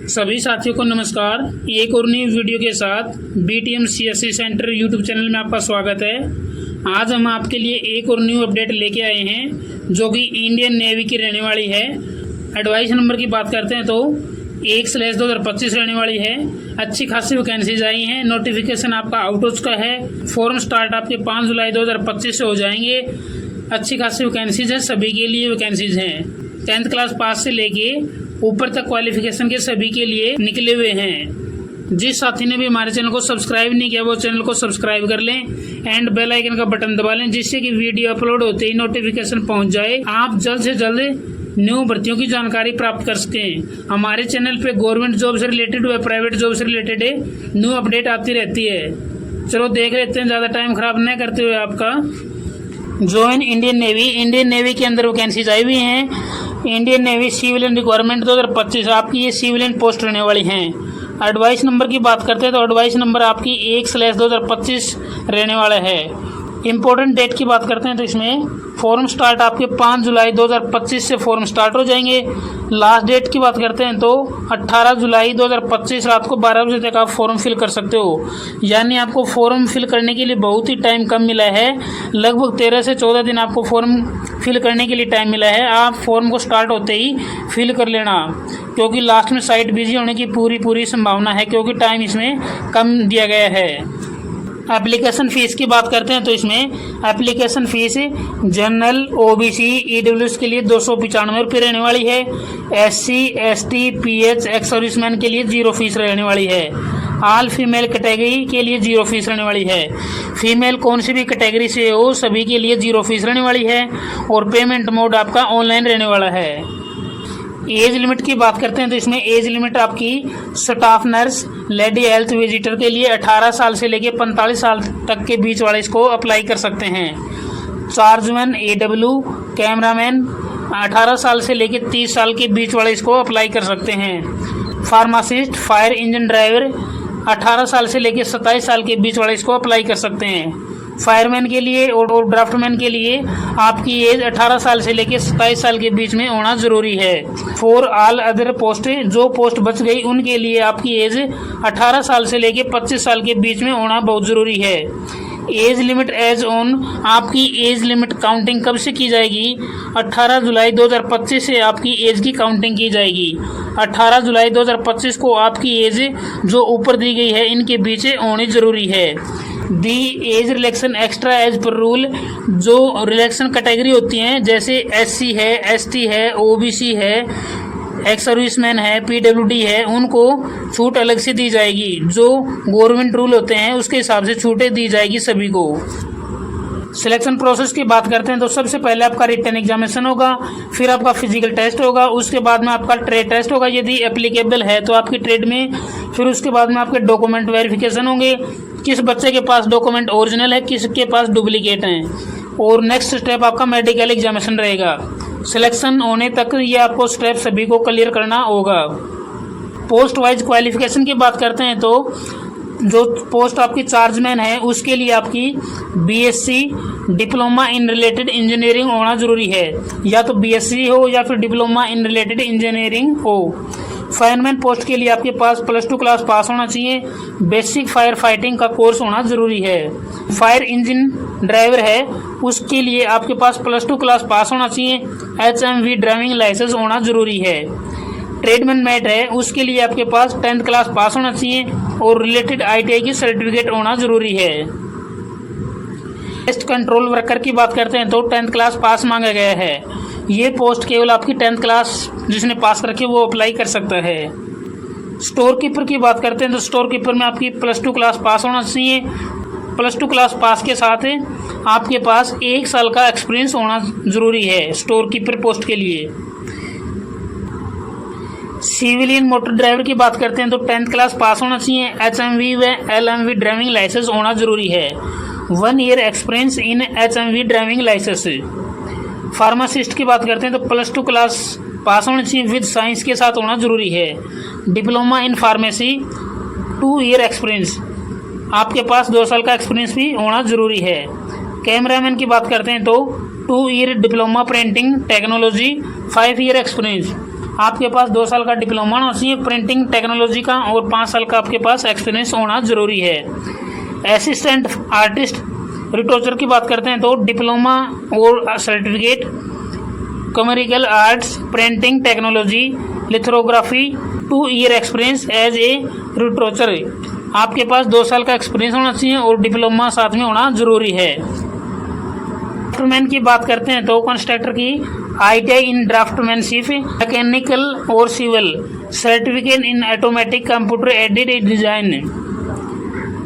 सभी साथियों को नमस्कार। एक और नई वीडियो के साथ BTM CSE centre YouTube channel में आपका स्वागत है। आज हम आपके लिए एक और न्यू अपडेट लेके आए हैं जो कि इंडियन नेवी की रहने वाली है। एडवाइस नंबर की बात करते हैं तो 1/2025 रहने वाली है। अच्छी खासी वैकेंसीज आई हैं। नोटिफिकेशन आपका आउट हो चुका है। फॉर्म स्टार्ट आपके 5 जुलाई 2025 से हो जाएंगे। अच्छी खासी वैकेंसीज है, सभी के लिए वैकेंसीज हैं। 10th क्लास पास से लेके ऊपर तक क्वालिफिकेशन के सभी के लिए निकले हुए हैं। जिस साथी ने भी हमारे चैनल को सब्सक्राइब नहीं किया वो चैनल को सब्सक्राइब कर लें एंड बेल आइकन का बटन दबा लें, जिससे कि वीडियो अपलोड होते ही नोटिफिकेशन पहुंच जाए। आप जल्द से जल्द न्यू भर्तियों की जानकारी प्राप्त कर सकें। हमारे चैनल पे गवर्नमेंट जॉब से रिलेटेड व प्राइवेट जॉब से रिलेटेड न्यू अपडेट आती रहती है। चलो देख लेते हैं, ज़्यादा टाइम खराब न करते हुए आपका join Indian navy. Indian navy के अंदर वैकेंसीज आई हुई हैं। इंडियन नेवी सिविलियन रिक्वायरमेंट 2025 आपकी ये सिविलियन पोस्ट रहने वाली हैं। एडवाइस नंबर की बात करते हैं तो एडवाइस नंबर आपकी 1/2025 रहने वाला है। इम्पोर्टेंट डेट की बात करते हैं तो इसमें फॉर्म स्टार्ट आपके 5 जुलाई 2025 से फॉर्म स्टार्ट हो जाएंगे। लास्ट डेट की बात करते हैं तो 18 जुलाई 2025 रात को 12 बजे तक आप फॉर्म फिल कर सकते हो। यानी आपको फॉर्म फिल करने के लिए बहुत ही टाइम कम मिला है। लगभग 13 से 14 दिन आपको फॉर्म फिल करने के लिए टाइम मिला है। आप फॉर्म को स्टार्ट होते ही फिल कर लेना, क्योंकि लास्ट में साइट बिजी होने की पूरी संभावना है, क्योंकि टाइम इसमें कम दिया गया है। एप्लीकेशन फ़ीस की बात करते हैं तो इसमें application fees general OBC EWS के लिए 295 रुपये रहने वाली है। SC ST PH ex serviceman के लिए 0 फीस रहने वाली है। ऑल फीमेल कैटेगरी के लिए 0 फीस रहने वाली है। फीमेल कौन सी भी कैटेगरी से हो सभी के लिए 0 फीस रहने वाली है। और पेमेंट मोड आपका ऑनलाइन रहने वाला है। एज लिमिट की बात करते हैं तो इसमें एज लिमिट आपकी staff nurse lady health visitor के लिए 18 साल से लेकर 45 साल तक के बीच वाले इसको अप्लाई कर सकते हैं। चार्जमैन AW कैमरामैन 18 साल से लेकर 30 साल के बीच वाले इसको अप्लाई कर सकते हैं। फार्मासिस्ट फायर इंजन ड्राइवर 18 साल से लेकर 27 साल के बीच वाले इसको अप्लाई कर सकते हैं। फायरमैन के लिए और ड्राफ्टमैन के लिए आपकी एज 18 साल से लेकर 27 साल के बीच में होना ज़रूरी है। फॉर ऑल अदर पोस्ट जो पोस्ट बच गई उनके लिए आपकी एज 18 साल से लेकर 25 साल के बीच में होना बहुत ज़रूरी है। एज लिमिट एज ऑन आपकी एज लिमिट काउंटिंग कब से की जाएगी? 18 जुलाई 2025 से आपकी एज की काउंटिंग की जाएगी। 18 जुलाई 2025 को आपकी एज जो ऊपर दी गई है इनके बीच होनी ज़रूरी है। The age relaxation extra age पर रूल जो रिलैक्सन कैटेगरी होती हैं जैसे SC है ST है OBC है एक्स सर्विसमैन है PWD है, उनको छूट अलग से दी जाएगी। जो गवर्नमेंट रूल होते हैं उसके हिसाब से छूटें दी जाएगी सभी को। सिलेक्शन प्रोसेस की बात करते हैं तो सबसे पहले आपका रिटन एग्जामिनेशन होगा, फिर आपका फिजिकल टेस्ट होगा, उसके बाद में आपका ट्रेड टेस्ट होगा यदि एप्लीकेबल है तो आपकी ट्रेड में, फिर उसके बाद में आपके डॉक्यूमेंट वेरिफिकेशन होंगे, किस बच्चे के पास डॉक्यूमेंट ओरिजिनल है किसके पास डुप्लीकेट हैं, और नेक्स्ट स्टेप आपका मेडिकल एग्जामिनेशन रहेगा। सिलेक्शन होने तक ये आपको स्टेप सभी को क्लियर करना होगा। पोस्ट वाइज क्वालिफिकेशन की बात करते हैं तो जो पोस्ट आपकी चार्जमैन है उसके लिए आपकी BSc diploma in related engineering होना ज़रूरी है। या तो BSc हो या फिर डिप्लोमा इन रिलेटेड इंजीनियरिंग हो। फायरमैन पोस्ट के लिए आपके पास +2 क्लास पास होना चाहिए। बेसिक फायर फाइटिंग का कोर्स होना ज़रूरी है। फायर इंजन ड्राइवर है उसके लिए आपके पास +2 क्लास पास होना चाहिए। HMV ड्राइविंग लाइसेंस होना ज़रूरी है। ट्रेडमैन मैट है उसके लिए आपके पास 10th क्लास पास होना चाहिए और रिलेटेड ITI की सर्टिफिकेट होना ज़रूरी है। पेस्ट कंट्रोल वर्कर की बात करते हैं तो 10th क्लास पास मांगा गया है। ये पोस्ट केवल आपकी 10th क्लास जिसने पास कर रखी वो अप्लाई कर सकता है। स्टोर कीपर की बात करते हैं तो स्टोर कीपर में आपकी +2 क्लास पास होना चाहिए। +2 क्लास पास के साथ आपके पास 1 साल का एक्सपीरियंस होना ज़रूरी है स्टोर कीपर पोस्ट के लिए। सिविलियन मोटर ड्राइवर की बात करते हैं तो 10th क्लास पास होना चाहिए। HMV व LMV ड्राइविंग लाइसेंस होना ज़रूरी है। 1 year experience in HMV driving licence. Pharmacist की बात करते हैं तो +2 क्लास पास होना चाहिए विद साइंस के साथ होना ज़रूरी है। Diploma in pharmacy 2 year experience आपके पास 2 साल का एक्सपीरियंस भी होना ज़रूरी है। कैमरामैन की बात करते हैं तो 2 year diploma printing technology 5 year experience आपके पास 2 साल का डिप्लोमा होना चाहिए प्रिंटिंग टेक्नोलॉजी का और 5 साल का आपके पास एक्सपीरियंस होना ज़रूरी है। असिस्टेंट आर्टिस्ट रिटोचर की बात करते हैं तो डिप्लोमा और certificate commercial arts printing technology lithography 2 year experience as a retoucher. आपके पास 2 साल का एक्सपीरियंस होना चाहिए और डिप्लोमा साथ में होना ज़रूरी है। ड्राफ्टमैन की बात करते हैं तो कंस्ट्रक्टर की ITI इन ड्राफ्टमैनशिप मैकेनिकल और civil certificate in automatic computer aided design.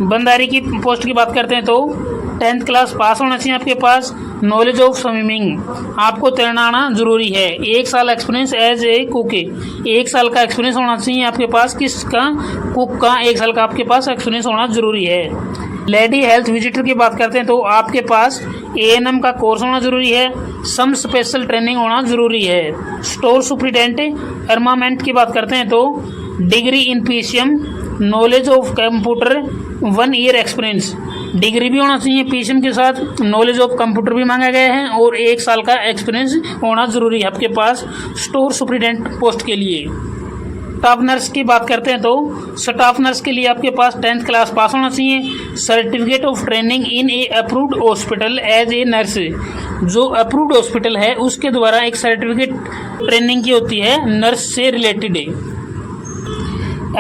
बंदारी की पोस्ट की बात करते हैं तो 10th क्लास पास होना चाहिए आपके पास। नॉलेज ऑफ स्विमिंग आपको तैरना आना जरूरी है। 1 साल एक्सपीरियंस एज ए कुक 1 साल का एक्सपीरियंस होना चाहिए आपके पास। किसका? कुक का 1 साल का आपके पास एक्सपीरियंस होना जरूरी है। लेडी हेल्थ विजिटर की बात करते हैं तो आपके पास ANM का कोर्स होना जरूरी है। सम स्पेशल ट्रेनिंग होना जरूरी है। स्टोर सुपरिटेंडेंट आर्मामेंट की बात करते हैं तो degree in PCM knowledge of computer 1 year experience degree भी होना चाहिए। PCM के साथ नॉलेज ऑफ कंप्यूटर भी मांगा गया है और 1 साल का एक्सपीरियंस होना ज़रूरी है आपके पास स्टोर सुपरिटेंडेंट पोस्ट के लिए। स्टाफ नर्स की बात करते हैं तो स्टाफ नर्स के लिए आपके पास 10th क्लास पास होना चाहिए। Certificate of training in a approved hospital as a nurse जो अप्रूव्ड हॉस्पिटल है उसके द्वारा एक सर्टिफिकेट ट्रेनिंग की होती है नर्स से रिलेटेड।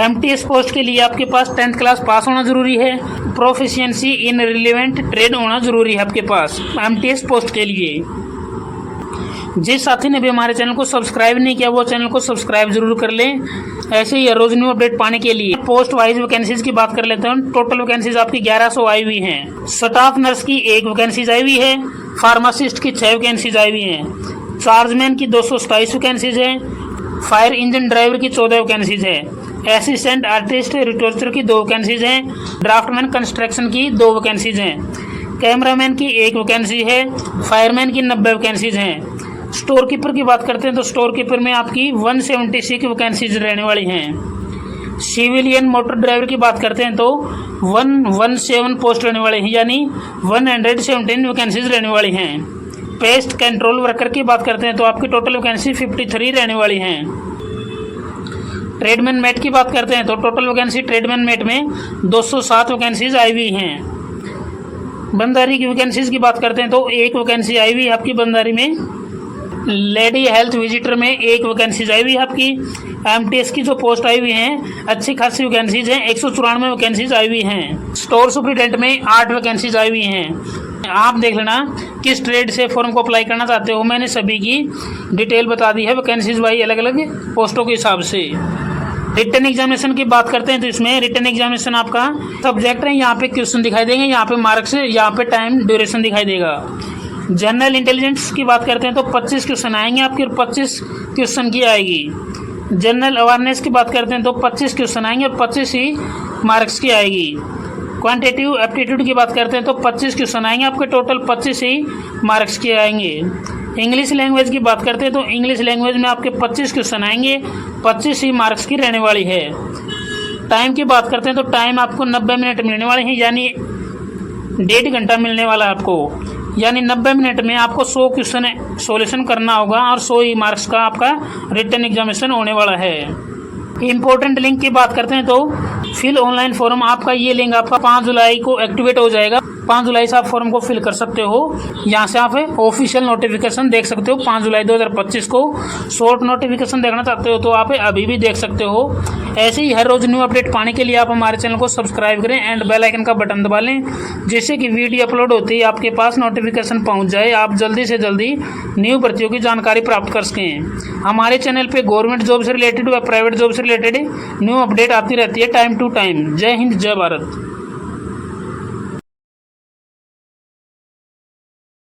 MTS पोस्ट के लिए आपके पास 10th क्लास पास होना ज़रूरी है। प्रोफिशिएंसी इन रिलेवेंट ट्रेड होना ज़रूरी है आपके पास MTS पोस्ट के लिए। जिस साथी ने भी हमारे चैनल को सब्सक्राइब नहीं किया वो चैनल को सब्सक्राइब जरूर कर लें। ऐसे ही रोज न्यू अपडेट पाने के लिए पोस्ट वाइज वैकेंसीज की बात कर लेते हैं। टोटल वैकेंसीज आपकी 1100 आई हुई हैं। स्टाफ नर्स की 1 वैकेंसीज आई हुई है। फार्मासिस्ट की 6 वैकेंसीज आई हुई हैं। चार्जमैन की 227 वैकेंसीज है। फायर इंजन ड्राइवर की 14 वैकेंसीज है। असिस्टेंट आर्टिस्ट रिटोचर की 2 वैकेंसीज हैं। ड्राफ्टमैन कंस्ट्रक्शन की 2 वैकेंसीज हैं। कैमरामैन की 1 वैकेंसी है। फायरमैन की 90 वैकेंसीज हैं। स्टोर कीपर की बात करते हैं तो स्टोर कीपर में आपकी 176 वैकेंसीज रहने वाली हैं। सिविलियन मोटर ड्राइवर की बात करते हैं तो 117 पोस्ट रहने वाले हैं यानी 117 वैकेंसीज रहने वाली हैं। पेस्ट कंट्रोल वर्कर की बात करते हैं तो आपकी टोटल वैकेंसी 53 रहने वाली हैं। ट्रेडमैन मेट की बात करते हैं तो टोटल वैकेंसी ट्रेडमैन मेट में 207 वैकेंसीज आई हुई हैं। बंदारी की वैकेंसीज की बात करते हैं तो 1 वैकेंसी आई हुई है आपकी बंदारी में। लेडी हेल्थ विजिटर में 1 वैकेंसीज आई हुई है आपकी। MTS की जो पोस्ट आई हुई हैं अच्छी खासी वैकेंसीज हैं। 194 वैकेंसीज आई हुई हैं। स्टोर सुपरिटेंडेंट में 8 वैकेंसीज आई हुई हैं। आप देख लेना किस ट्रेड से फॉर्म को अप्लाई करना चाहते हो। मैंने सभी की डिटेल बता दी है वैकेंसीज वाइज अलग अलग पोस्टों के हिसाब से। रिटन एग्जामिनेशन की बात करते हैं तो इसमें रिटन एग्जामिनेशन आपका सब्जेक्ट है। यहाँ पे क्वेश्चन दिखाई देंगे, यहाँ पे मार्क्स, यहाँ पे टाइम ड्यूरेशन दिखाई देगा। जनरल इंटेलिजेंस की बात करते हैं तो 25 क्वेश्चन आएंगे आपके और 25 क्वेश्चन की आएगी। जनरल अवेयरनेस की बात करते हैं तो 25 क्वेश्चन आएंगे और 25 ही मार्क्स की आएगी। क्वांटिटेटिव एप्टीट्यूड की बात करते हैं तो 25 क्वेश्चन आएंगे आपके, टोटल 25 ही मार्क्स के आएंगे। इंग्लिश लैंग्वेज की बात करते हैं तो इंग्लिश लैंग्वेज में आपके 25 क्वेश्चन आएंगे, 25 ही मार्क्स की रहने वाली है। टाइम की बात करते हैं तो टाइम आपको 90 मिनट मिलने वाले हैं यानी 1.5 घंटा मिलने वाला है आपको। यानी 90 मिनट में आपको 100 क्वेश्चन सॉल्यूशन करना होगा और 100 ही मार्क्स का आपका रिटन एग्जामिनेशन होने वाला है। इंपॉर्टेंट लिंक की बात करते हैं तो फिल ऑनलाइन फॉर्म आपका ये लिंक आपका 5 जुलाई को एक्टिवेट हो जाएगा। 5 जुलाई से आप फॉर्म को फिल कर सकते हो। यहाँ से आप ऑफिशियल नोटिफिकेशन देख सकते हो 5 जुलाई 2025 को। शॉर्ट नोटिफिकेशन देखना चाहते हो तो आप अभी भी देख सकते हो। ऐसे ही हर रोज न्यू अपडेट पाने के लिए आप हमारे चैनल को सब्सक्राइब करें एंड बेल आइकन का बटन दबा लें जिससे कि वीडियो अपलोड होते ही आपके पास नोटिफिकेशन पहुँच जाए, आप जल्दी से जल्दी न्यू भर्तियों की जानकारी प्राप्त कर सकें। हमारे चैनल पर गवर्नमेंट जॉब से रिलेटेड व प्राइवेट जॉब से रिलेटेड न्यू अपडेट आती रहती है टाइम टू टाइम। जय हिंद, जय भारत।